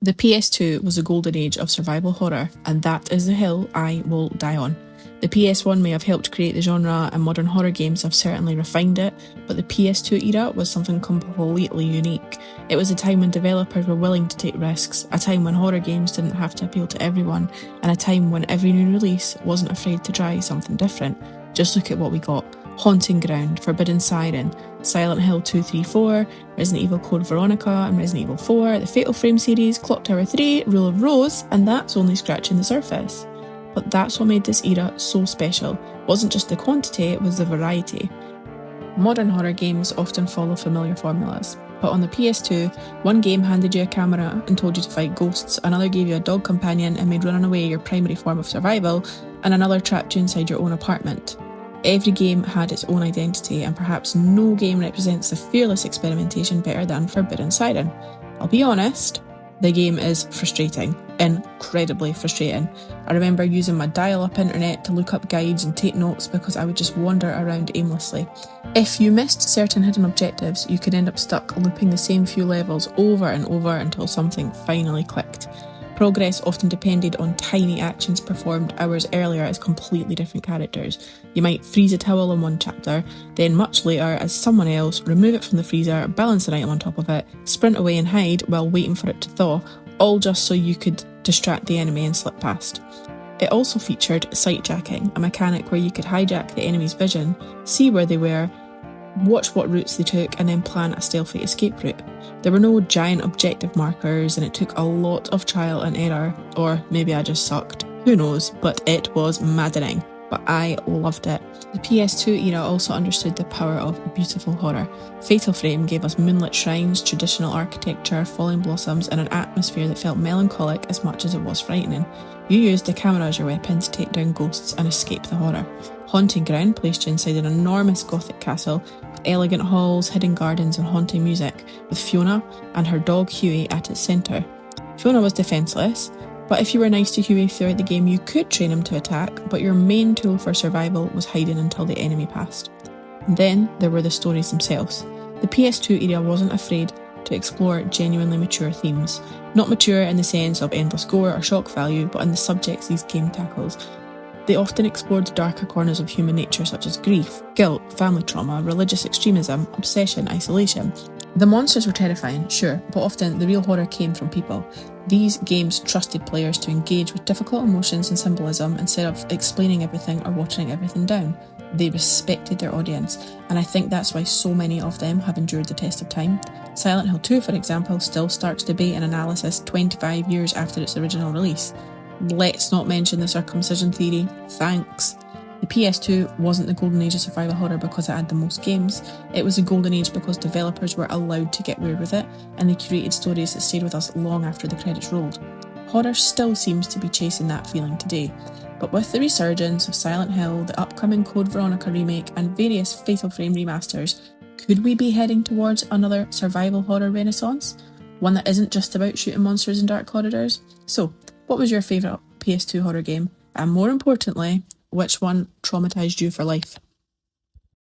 The PS2 was a golden age of survival horror, and that is the hill I will die on. The PS1 may have helped create the genre, and modern horror games have certainly refined it, but the PS2 era was something completely unique. It was a time when developers were willing to take risks, a time when horror games didn't have to appeal to everyone, and a time when every new release wasn't afraid to try something different. Just look at what we got. Haunting Ground, Forbidden Siren, Silent Hill 2, 3, 4, Resident Evil Code Veronica and Resident Evil 4, the Fatal Frame series, Clock Tower 3, Rule of Rose, and that's only scratching the surface. But that's what made this era so special. It wasn't just the quantity, it was the variety. Modern horror games often follow familiar formulas, but on the PS2, one game handed you a camera and told you to fight ghosts, another gave you a dog companion and made running away your primary form of survival, and another trapped you inside your own apartment. Every game had its own identity, and perhaps no game represents the fearless experimentation better than Forbidden Siren. I'll be honest, the game is frustrating. Incredibly frustrating. I remember using my dial-up internet to look up guides and take notes because I would just wander around aimlessly. If you missed certain hidden objectives, you could end up stuck looping the same few levels over and over until something finally clicked. Progress often depended on tiny actions performed hours earlier as completely different characters. You might freeze a towel in one chapter, then much later as someone else, remove it from the freezer, balance an item on top of it, sprint away and hide while waiting for it to thaw, all just so you could distract the enemy and slip past. It also featured sightjacking, a mechanic where you could hijack the enemy's vision, see where they were, watch what routes they took, and then plan a stealthy escape route. There were no giant objective markers, and it took a lot of trial and error, or maybe I just sucked, who knows, but it was maddening. But I loved it. The PS2 era also understood the power of beautiful horror. Fatal Frame gave us moonlit shrines, traditional architecture, falling blossoms, and an atmosphere that felt melancholic as much as it was frightening. You used a camera as your weapon to take down ghosts and escape the horror. Haunting Ground placed you inside an enormous gothic castle with elegant halls, hidden gardens and haunting music, with Fiona and her dog Huey at its centre. Fiona was defenceless, but if you were nice to Huey throughout the game you could train him to attack, but your main tool for survival was hiding until the enemy passed. And then there were the stories themselves. The PS2 era wasn't afraid to explore genuinely mature themes. Not mature in the sense of endless gore or shock value, but in the subjects these game tackles. They often explored the darker corners of human nature such as grief, guilt, family trauma, religious extremism, obsession, isolation. The monsters were terrifying, sure, but often the real horror came from people. These games trusted players to engage with difficult emotions and symbolism instead of explaining everything or watering everything down. They respected their audience, and I think that's why so many of them have endured the test of time. Silent Hill 2, for example, still sparks debate and analysis 25 years after its original release. Let's not mention the circumcision theory. Thanks. The PS2 wasn't the golden age of survival horror because it had the most games. It was the golden age because developers were allowed to get weird with it, and they created stories that stayed with us long after the credits rolled. Horror still seems to be chasing that feeling today, but with the resurgence of Silent Hill, the upcoming Code Veronica remake, and various Fatal Frame remasters, could we be heading towards another survival horror renaissance? One that isn't just about shooting monsters in dark corridors? So, what was your favourite PS2 horror game? And more importantly, which one traumatised you for life?